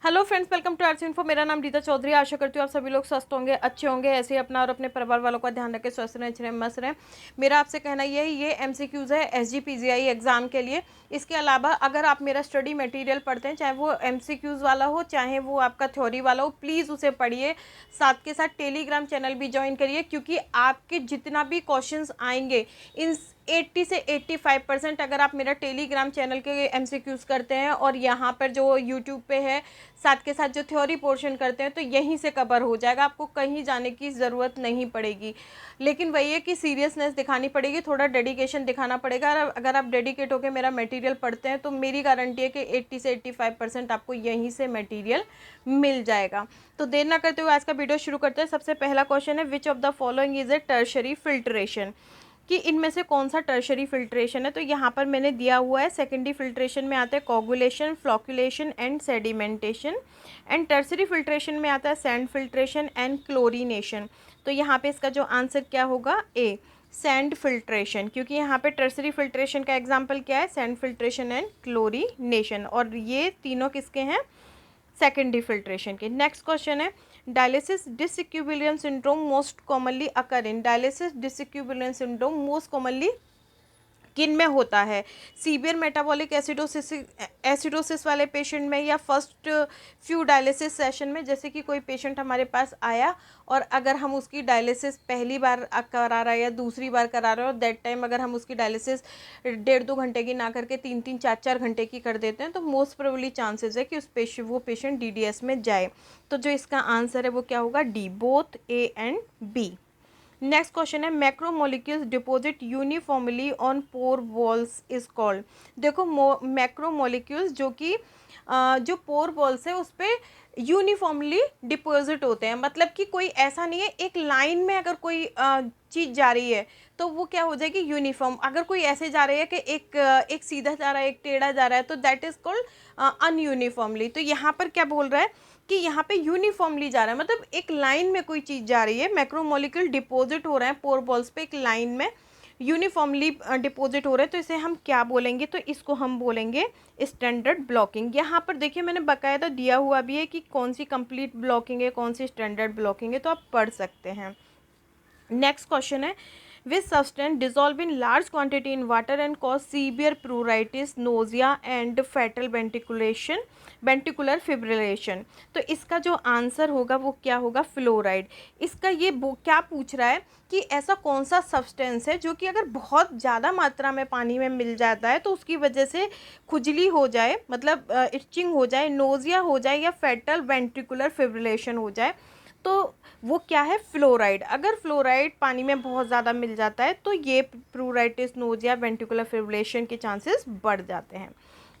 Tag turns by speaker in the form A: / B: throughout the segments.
A: Hello friends, welcome to arts info. मेरा नाम रीता चौधरी। आशा करती हूँ आप सभी लोग स्वस्थ होंगे, अच्छे होंगे, ऐसे ही अपना और अपने परिवार वालों का ध्यान रखें, स्वस्थ रहें, अच्छे रहें, मस्त रहें। मेरा आपसे कहना ये एमसीक्यूज़ है एसजीपीजीआई एग्जाम के लिए। इसके अलावा अगर आप मेरा स्टडी मटेरियल पढ़ते हैं, चाहे वो एमसीक्यूज़ वाला हो चाहे वो आपका थ्योरी वाला हो, प्लीज़ उसे पढ़िए। साथ के साथ टेलीग्राम चैनल भी ज्वाइन करिए, क्योंकि आपके जितना भी क्वेश्चंस आएंगे इन 80 से 85% अगर आप मेरा टेलीग्राम चैनल के एमसीक्यूज़ करते हैं और यहाँ पर जो यूट्यूब पे है साथ के साथ जो थ्योरी पोर्शन करते हैं, तो यहीं से कवर हो जाएगा, आपको कहीं जाने की ज़रूरत नहीं पड़ेगी। लेकिन वही है कि सीरियसनेस दिखानी पड़ेगी, थोड़ा डेडिकेशन दिखाना पड़ेगा। अगर आप डेडिकेट होकर मेरा मटेरियल पढ़ते हैं तो मेरी गारंटी है कि 80 से 85% आपको यहीं से मटेरियल मिल जाएगा। तो देर ना करते हुए आज का वीडियो शुरू करते हैं। सबसे पहला क्वेश्चन है, which of the following is A tertiary filtration, कि इनमें से कौन सा टर्शरी फिल्ट्रेशन है। तो यहाँ पर मैंने दिया हुआ है, सेकेंडरी फिल्ट्रेशन में आता है coagulation, flocculation and sedimentation, and tertiary filtration में आता है सैंड फिल्ट्रेशन एंड क्लोरीनेशन। तो यहाँ पे इसका जो आंसर क्या होगा, ए सैंड फिल्ट्रेशन, क्योंकि यहाँ पे टर्शरी फिल्ट्रेशन का एग्जाम्पल क्या है, सैंड फिल्ट्रेशन एंड क्लोरीनेशन, और ये तीनों किसके हैं, सेकेंडरी फिल्ट्रेशन के। नेक्स्ट क्वेश्चन है, dialysis disequilibrium syndrome most commonly occur in, dialysis disequilibrium syndrome most commonly किन में होता है, सीवियर मेटाबॉलिक एसिडोसिस वाले पेशेंट में, या फर्स्ट फ्यू डायलिसिस सेशन में। जैसे कि कोई पेशेंट हमारे पास आया और अगर हम उसकी डायलिसिस पहली बार करा रहा है या दूसरी बार करा रहे हो, दैट टाइम अगर हम उसकी डायलिसिस 1.5-2 घंटे की ना करके 3-3, 4-4 घंटे की कर देते हैं, तो मोस्ट प्रोबेबली चांसेस है कि वो पेशेंट डीडीएस में जाए। तो जो इसका आंसर है वो क्या होगा, D, both A and B. Next question है, macromolecules deposit uniformly on pore walls is called. देखो मैक्रोमोलिक्यूल्स जो कि जो पोर वॉल्स है उस पर यूनिफॉर्मली डिपोजिट होते हैं, मतलब कि कोई ऐसा नहीं है एक लाइन में अगर कोई चीज़ जा रही है तो वो क्या हो जाएगी, यूनिफॉर्म। अगर कोई ऐसे जा रही है कि एक सीधा जा रहा है एक टेढ़ा जा रहा है, तो दैट इज कॉल्ड अनयूनिफॉर्मली। तो यहाँ पर क्या बोल रहा है कि यहाँ पे यूनिफॉर्मली जा रहा है, मतलब एक लाइन में कोई चीज़ जा रही है, मैक्रोमोलिक्यूल डिपॉजिट हो रहे हैं पोर बॉल्स पे एक लाइन में, यूनिफॉर्मली डिपॉजिट हो रहे हैं, तो इसे हम क्या बोलेंगे, तो इसको हम बोलेंगे स्टैंडर्ड ब्लॉकिंग। यहाँ पर देखिए मैंने बकायदा दिया हुआ भी है कि कौन सी कंप्लीट ब्लॉकिंग है, कौन सी स्टैंडर्ड ब्लॉकिंग है, तो आप पढ़ सकते हैं। नेक्स्ट क्वेश्चन है, which substance dissolve in large quantity in water and cause severe pruritus, nausea and fatal ventricular fibrillation. तो इसका जो आंसर होगा वो क्या होगा, फ्लोराइड। इसका ये क्या पूछ रहा है कि ऐसा कौन सा सब्सटेंस है जो कि अगर बहुत ज़्यादा मात्रा में पानी में मिल जाता है तो उसकी वजह से खुजली हो जाए, मतलब इचिंग हो जाए, नोजिया हो जाए, या फैटल वेंट्रिकुलर फिब्रिलेशन हो जाए, तो वो क्या है, फ्लोराइड। अगर फ्लोराइड पानी में बहुत ज़्यादा मिल जाता है तो ये प्रूराइटिस, नोजिया, वेंट्रिकुलर फिब्रिलेशन के चांसेस बढ़ जाते हैं।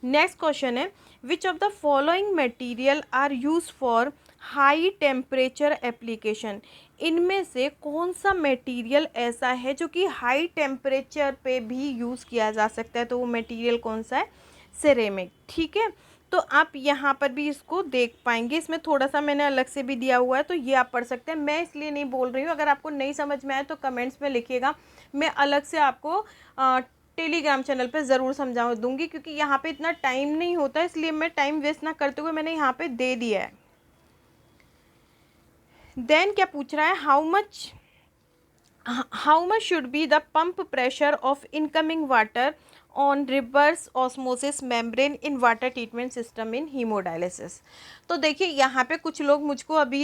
A: नेक्स्ट क्वेश्चन है, which of the following material are use for high temperature application. इनमें से कौन सा मटेरियल ऐसा है जो कि हाई टेम्परेचर पे भी यूज़ किया जा सकता है, तो वो मटेरियल कौन सा है, सिरेमिक। ठीक है, तो आप यहाँ पर भी इसको देख पाएंगे, इसमें थोड़ा सा मैंने अलग से भी दिया हुआ है, तो ये आप पढ़ सकते हैं। मैं इसलिए नहीं बोल रही हूँ, अगर आपको नहीं समझ में आए तो कमेंट्स में लिखिएगा, मैं अलग से आपको टेलीग्राम चैनल पे ज़रूर समझा दूंगी, क्योंकि यहाँ पे इतना टाइम नहीं होता, इसलिए मैं टाइम वेस्ट ना करते हुए मैंने यहाँ पे दे दिया है। देन क्या पूछ रहा है, how much should be the pump pressure of incoming water on reverse osmosis membrane in water treatment system in haemodialysis. तो देखिए यहाँ पे कुछ लोग मुझको अभी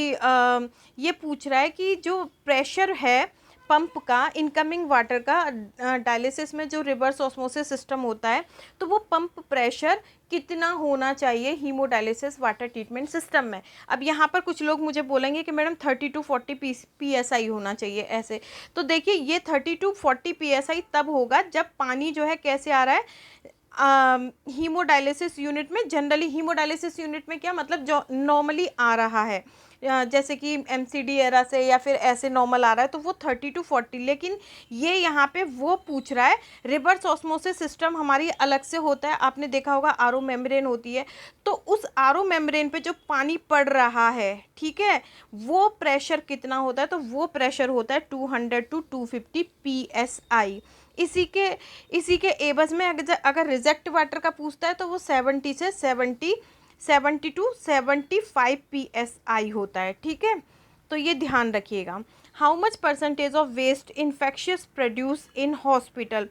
A: ये पूछ रहा है कि जो प्रेशर है पंप का इनकमिंग वाटर का डायलिसिस में जो रिवर्स ऑस्मोसिस सिस्टम होता है, तो वो पंप प्रेशर कितना होना चाहिए हीमोडायलिसिस वाटर ट्रीटमेंट सिस्टम में। अब यहाँ पर कुछ लोग मुझे बोलेंगे कि मैडम 30 to 40 PSI होना चाहिए ऐसे। तो देखिए ये 30 to 40 PSI तब होगा जब पानी जो है कैसे आ रहा है, हीमोडायलिसिस यूनिट में। जनरली हीमोडायलिसिस यूनिट में क्या मतलब जो नॉर्मली आ रहा है, जैसे कि MCD एरा से या फिर ऐसे नॉर्मल आ रहा है, तो वो 30 to 40। लेकिन ये यहाँ पे वो पूछ रहा है, रिवर्स ऑस्मोसिस सिस्टम हमारी अलग से होता है, आपने देखा होगा आरओ मेम्ब्रेन होती है, तो उस आरओ मेम्ब्रेन पे जो पानी पड़ रहा है, ठीक है, वो प्रेशर कितना होता है, तो वो प्रेशर होता है 200 to 250 PSI। इसी के एवज में अगर रिजेक्ट वाटर का पूछता है तो वो 70 से 75 70 to 75 PSI होता है, ठीक है, तो ये ध्यान रखिएगा। How much percentage of waste infectious produce in hospital,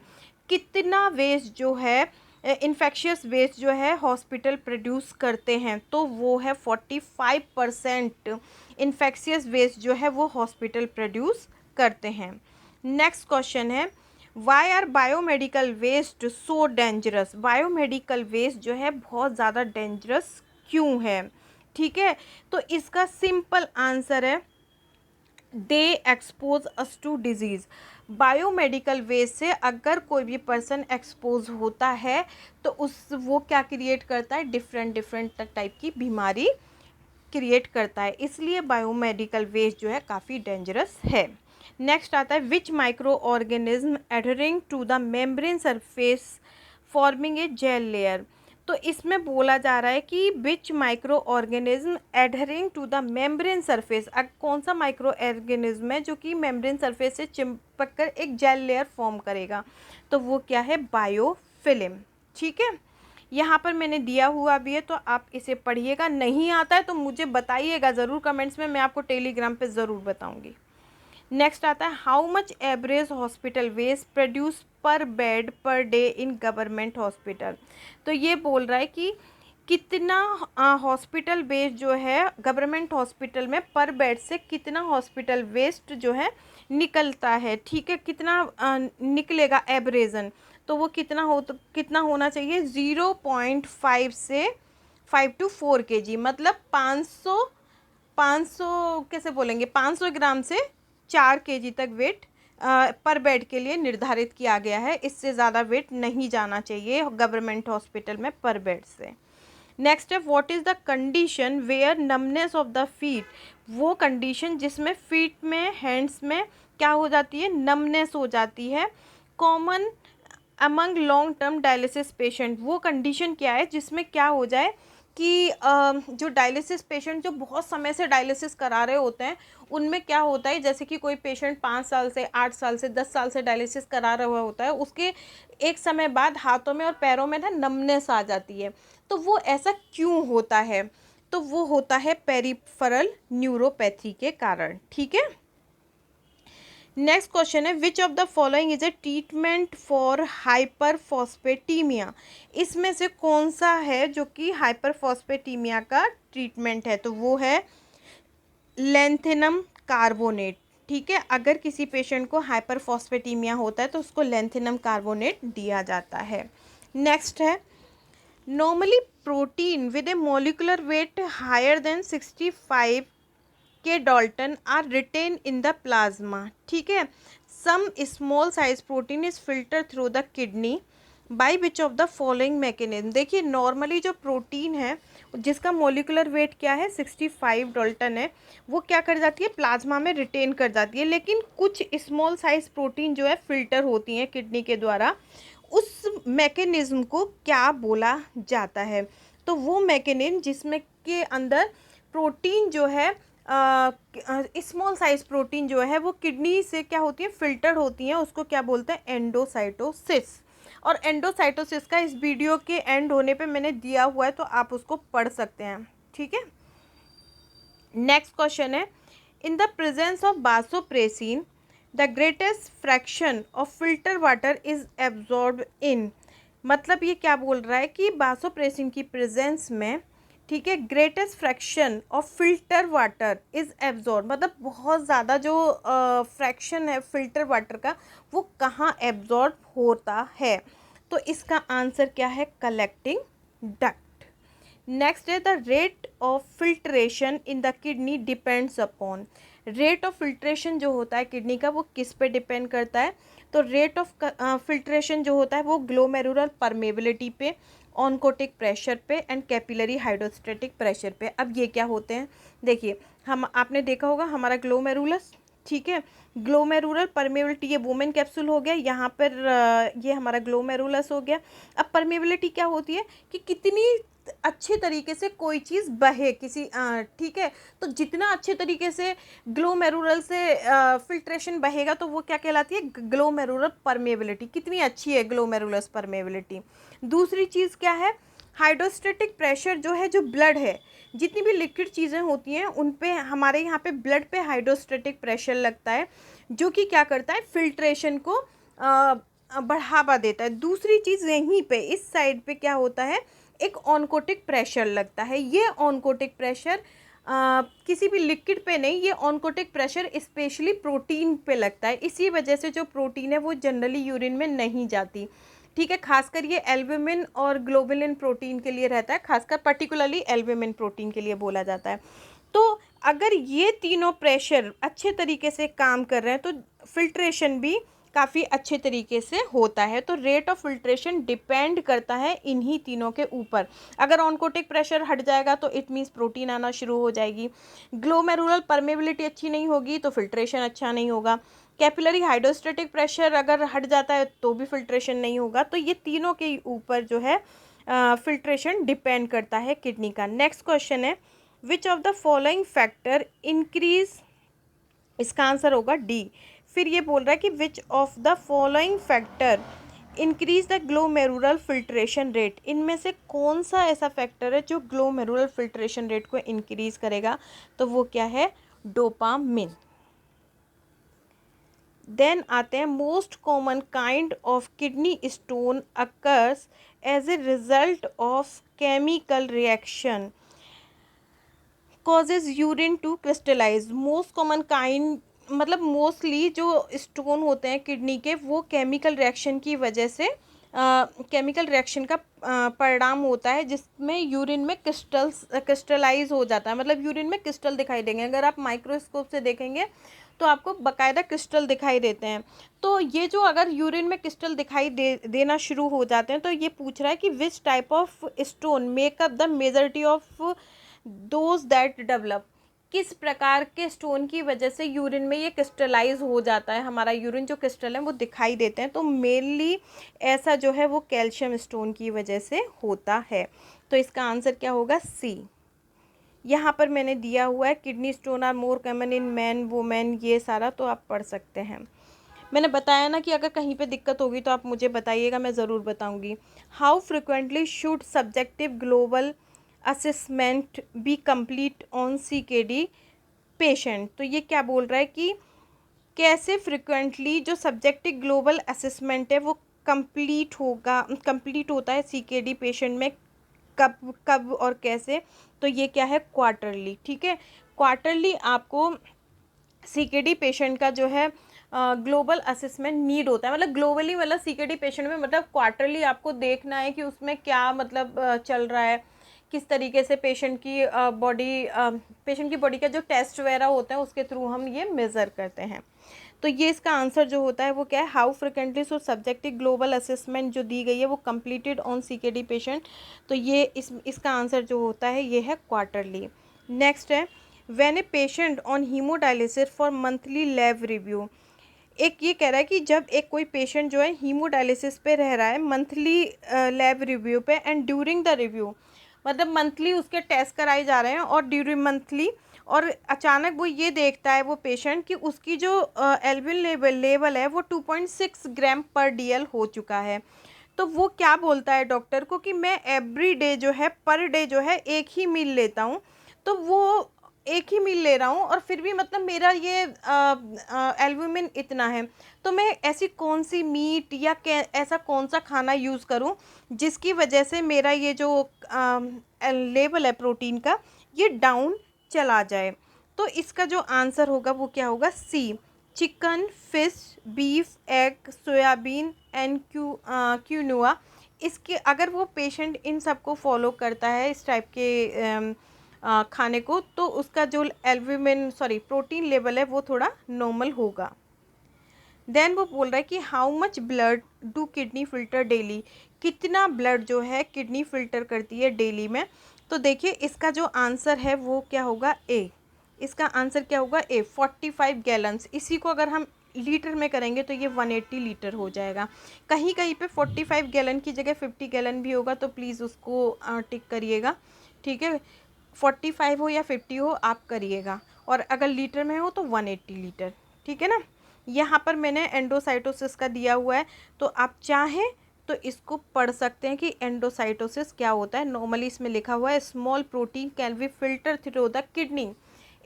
A: कितना वेस्ट जो है इन्फेक्शियस वेस्ट जो है हॉस्पिटल प्रोड्यूस करते हैं, तो वो है 45% इन्फेक्शियस वेस्ट जो है वो हॉस्पिटल प्रोड्यूस करते हैं। नेक्स्ट क्वेश्चन है why are biomedical waste so dangerous, biomedical waste जो है बहुत ज़्यादा डेंजरस क्यों है, ठीक है, तो इसका सिंपल आंसर है they expose us to disease. Biomedical waste से अगर कोई भी पर्सन एक्सपोज होता है तो वो क्या क्रिएट करता है, डिफरेंट डिफरेंट टाइप की बीमारी क्रिएट करता है, इसलिए बायोमेडिकल वेस्ट जो है काफ़ी डेंजरस है। नेक्स्ट आता है which microorganism adhering to the membrane surface forming a gel layer, तो इसमें बोला जा रहा है कि which microorganism adhering to the membrane surface, कौन सा माइक्रो ऑर्गेनिज्म है जो कि मेम्ब्रेन सरफेस से चिपक कर एक जेल लेयर फॉर्म करेगा, तो वो क्या है, बायोफिल्म, ठीक है, यहाँ पर मैंने दिया हुआ भी है तो आप इसे पढ़िएगा। नहीं आता है तो मुझे बताइएगा ज़रूर कमेंट्स में, मैं आपको टेलीग्राम पे ज़रूर बताऊँगी। नेक्स्ट आता है how much average hospital waste produce per bed per day in government hospital, तो ये बोल रहा है कि कितना हॉस्पिटल वेस्ट जो है गवर्नमेंट हॉस्पिटल में पर बेड से कितना हॉस्पिटल वेस्ट जो है निकलता है, ठीक है, कितना निकलेगा एवरेजन, तो वो कितना होना चाहिए 0.5 से 5 to 4 kg, मतलब 500 कैसे बोलेंगे 500 ग्राम से 4 kg तक वेट पर बेड के लिए निर्धारित किया गया है, इससे ज़्यादा वेट नहीं जाना चाहिए गवर्नमेंट हॉस्पिटल में पर बेड से। नेक्स्ट है what is the condition where numbness of the feet, वो कंडीशन जिसमें फीट में हैंड्स में क्या हो जाती है, नमनेस हो जाती है, common among long term dialysis patient, वो कंडीशन क्या है जिसमें क्या हो जाए कि जो डायलिसिस पेशेंट जो बहुत समय से डायलिसिस करा रहे होते हैं उनमें क्या होता है, जैसे कि कोई पेशेंट 5 साल से 8 साल से 10 साल से डायलिसिस करा रहा होता है, उसके एक समय बाद हाथों में और पैरों में ना नमनेस आ जाती है, तो वो ऐसा क्यों होता है, तो वो होता है पेरिफेरल न्यूरोपैथी के कारण, ठीक है। नेक्स्ट क्वेश्चन है which of the following is a treatment for hyperphosphataemia, इसमें से कौन सा है जो कि हाइपरफॉस्फेटीमिया का ट्रीटमेंट है, तो वो है लेंथेनम कार्बोनेट, ठीक है, अगर किसी पेशेंट को हाइपरफॉस्फेटीमिया होता है तो उसको लेंथेनम कार्बोनेट दिया जाता है। नेक्स्ट है normally protein with a molecular weight higher than 65 K dalton are retain in the plasma, ठीक है, some small size protein is filter through the kidney by which of the following mechanism, देखिए normally जो protein है जिसका molecular weight क्या है 65 Dalton है, वो क्या कर जाती है प्लाज्मा में रिटेन कर जाती है, लेकिन कुछ स्मॉल साइज प्रोटीन जो है फिल्टर होती हैं किडनी के द्वारा, उस मैकेनिज्म को क्या बोला जाता है, तो वो मैकेनिज्म जिसमें के अंदर प्रोटीन जो है स्मॉल साइज प्रोटीन जो है वो किडनी से क्या होती है फिल्टर होती हैं, उसको क्या बोलते हैं एंडोसाइटोसिस, और एंडोसाइटोसिस का इस वीडियो के एंड होने पे मैंने दिया हुआ है तो आप उसको पढ़ सकते हैं, ठीक है। नेक्स्ट क्वेश्चन है in the presence of vasopressin the greatest fraction of filter water is absorb in, मतलब ये क्या बोल रहा है कि वासोप्रेसिन की प्रेजेंस में, ठीक है, greatest fraction of filter water is absorb, मतलब बहुत ज़्यादा जो फ्रैक्शन है फिल्टर वाटर का वो कहाँ एब्जॉर्ब होता है, तो इसका आंसर क्या है कलेक्टिंग डक्ट। नेक्स्ट है the rate of filtration in the kidney depends upon, rate of filtration जो होता है किडनी का वो किस पे डिपेंड करता है, तो रेट ऑफ फिल्ट्रेशन जो होता है वो ग्लोमेरुलर परमेबिलिटी पे, ऑनकोटिक प्रेशर पे एंड कैपिलरी हाइड्रोस्टेटिक प्रेशर पे। अब ये क्या होते हैं, देखिए हम आपने देखा होगा हमारा ग्लोमेरुलस, ठीक है, ग्लोमेरुलर परमेबिलिटी ये वुमेन कैप्सूल हो गया, यहाँ पर ये हमारा ग्लोमेरुलस हो गया। अब परमेबिलिटी क्या होती है कि कितनी अच्छे तरीके से कोई चीज़ बहे किसी, ठीक है, तो जितना अच्छे तरीके से ग्लोमेरुलर से फिल्ट्रेशन बहेगा तो वो क्या कहलाती है ग्लोमेरुलर परमेबिलिटी, कितनी अच्छी है ग्लोमेरुलस परमेबिलिटी। दूसरी चीज़ क्या है हाइड्रोस्टेटिक प्रेशर जो है, जो ब्लड है, जितनी भी लिक्विड चीज़ें होती हैं उन पे हमारे यहाँ पे ब्लड पे हाइड्रोस्टेटिक प्रेशर लगता है, जो कि क्या करता है, फिल्ट्रेशन को बढ़ावा देता है। दूसरी चीज़ यहीं पे इस साइड पे क्या होता है, एक ऑनकोटिक प्रेशर लगता है। ये ऑनकोटिक प्रेशर किसी भी लिक्विड पे नहीं, ये ऑनकोटिक प्रेशर स्पेशली प्रोटीन पे लगता है। इसी वजह से जो प्रोटीन है वो जनरली यूरिन में नहीं जाती, ठीक है। खासकर ये एल्ब्यूमिन और ग्लोबुलिन प्रोटीन के लिए रहता है, खासकर पर्टिकुलरली एल्ब्यूमिन प्रोटीन के लिए बोला जाता है। तो अगर ये तीनों प्रेशर अच्छे तरीके से काम कर रहे हैं तो फिल्ट्रेशन भी काफ़ी अच्छे तरीके से होता है। तो रेट ऑफ फिल्ट्रेशन डिपेंड करता है इन्हीं तीनों के ऊपर। अगर ऑनकोटिक प्रेशर हट जाएगा तो इट मीन्स प्रोटीन आना शुरू हो जाएगी। ग्लोमेरुलर परमेबिलिटी अच्छी नहीं होगी तो फिल्ट्रेशन अच्छा नहीं होगा। कैपिलरी हाइड्रोस्टेटिक प्रेशर अगर हट जाता है तो भी फिल्ट्रेशन नहीं होगा। तो ये तीनों के ऊपर जो है फिल्ट्रेशन डिपेंड करता है किडनी का। नेक्स्ट क्वेश्चन है, which of the following factor increase, इसका आंसर होगा डी। फिर ये बोल रहा है कि which of the following factor increase the glomerular filtration rate, इनमें से कौन सा ऐसा फैक्टर है जो ग्लोमेरुलर फिल्ट्रेशन रेट को इंक्रीज करेगा, तो वो क्या है, डोपामिन। देन आते हैं, most common kind of kidney stone occurs as a result of chemical reaction causes urine to crystallize. Most common kind मतलब मोस्टली जो स्टोन होते हैं किडनी के, वो केमिकल रिएक्शन की वजह से केमिकल रिएक्शन का परिणाम होता है, जिसमें यूरिन में क्रिस्टलाइज हो जाता है। मतलब यूरिन में क्रिस्टल दिखाई देंगे, अगर आप माइक्रोस्कोप से देखेंगे तो आपको बाकायदा क्रिस्टल दिखाई देते हैं। तो ये जो अगर यूरिन में क्रिस्टल दिखाई देना शुरू हो जाते हैं, तो ये पूछ रहा है कि which type of stone makeup the majority of those that develop, किस प्रकार के स्टोन की वजह से यूरिन में ये क्रिस्टलाइज हो जाता है, हमारा यूरिन जो क्रिस्टल है वो दिखाई देते हैं। तो मेनली ऐसा जो है वो कैल्शियम स्टोन की वजह से होता है। तो इसका आंसर क्या होगा, सी। यहाँ पर मैंने दिया हुआ है, kidney stone are more common in man women, ये सारा तो आप पढ़ सकते हैं। मैंने बताया ना कि अगर कहीं पे दिक्कत होगी तो आप मुझे बताइएगा, मैं ज़रूर बताऊंगी। How frequently should subjective global assessment be complete on CKD patient. तो ये क्या बोल रहा है कि कैसे फ्रिक्वेंटली जो सब्जेक्टिव ग्लोबल असेसमेंट है वो कंप्लीट होता है CKD पेशेंट में, कब कब और कैसे। तो ये क्या है, क्वार्टरली, ठीक है। क्वार्टरली आपको CKD पेशेंट का जो है ग्लोबल असेसमेंट नीड होता है। मतलब ग्लोबली, मतलब CKD पेशेंट में मतलब क्वार्टरली आपको देखना है कि उसमें क्या मतलब चल रहा है, किस तरीके से पेशेंट की बॉडी का जो टेस्ट वगैरह होता है उसके थ्रू हम ये मेज़र करते हैं। तो ये इसका आंसर जो होता है वो क्या है, how frequently so subjective global assessment जो दी गई है वो कंप्लीटेड ऑन CKD पेशेंट। तो ये इसका आंसर जो होता है ये है क्वार्टरली। नेक्स्ट है, when a patient on haemodialysis for monthly lab review. एक ये कह रहा है कि जब एक कोई पेशेंट जो है हीमोडायलिसिस पे रह रहा है मंथली लैब रिव्यू पे, एंड ड्यूरिंग द रिव्यू, मतलब मंथली उसके टेस्ट कराए जा रहे हैं और ड्यूरिंग मंथली, और अचानक वो ये देखता है वो पेशेंट कि उसकी जो एल्ब्यूमिन लेवल है वो 2.6 ग्राम पर DL हो चुका है। तो वो क्या बोलता है डॉक्टर को कि मैं एवरी डे जो है, पर डे जो है एक ही मील लेता हूँ। तो वो एक ही मील ले रहा हूँ और फिर भी मतलब मेरा ये एल्ब्यूमिन इतना है, तो मैं ऐसी कौन सी मीट या ऐसा कौन सा खाना यूज़ करूँ जिसकी वजह से मेरा ये जो लेवल है प्रोटीन का ये डाउन चला जाए। तो इसका जो आंसर होगा वो क्या होगा, C. Chicken, fish, beef, egg, soybean and quinoa. इसके अगर वो पेशेंट इन सबको फॉलो करता है, इस टाइप के खाने को, तो उसका जो प्रोटीन लेवल है वो थोड़ा नॉर्मल होगा। देन वो बोल रहा है कि how much blood do kidney filter daily, कितना ब्लड जो है किडनी फिल्टर करती है डेली में। तो देखिए इसका जो आंसर है वो क्या होगा, ए। इसका आंसर क्या होगा, ए, 45 गैलन्स। इसी को अगर हम लीटर में करेंगे तो ये 180 लीटर हो जाएगा। कहीं कहीं पे 45 गैलन की जगह 50 गैलन भी होगा, तो प्लीज़ उसको टिक करिएगा, ठीक है। 45 हो या 50 हो आप करिएगा, और अगर लीटर में हो तो 180 लीटर, ठीक है ना। यहाँ पर मैंने एंडोसाइटोसिस का दिया हुआ है, तो आप चाहें तो इसको पढ़ सकते हैं कि एंडोसाइटोसिस क्या होता है। नॉर्मली इसमें लिखा हुआ है small protein can be filter through the kidney.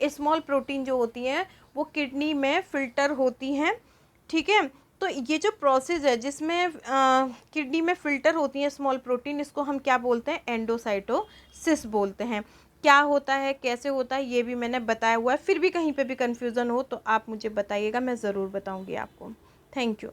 A: Small protein जो होती हैं वो किडनी में फिल्टर होती हैं, ठीक है। तो ये जो प्रोसेस है जिसमें किडनी में फिल्टर होती हैं स्मॉल प्रोटीन, इसको हम क्या बोलते हैं, एंडोसाइटोसिस बोलते हैं। क्या होता है, कैसे होता है, ये भी मैंने बताया हुआ है। फिर भी कहीं पे भी कन्फ्यूज़न हो तो आप मुझे बताइएगा, मैं ज़रूर बताऊंगी आपको। Thank you.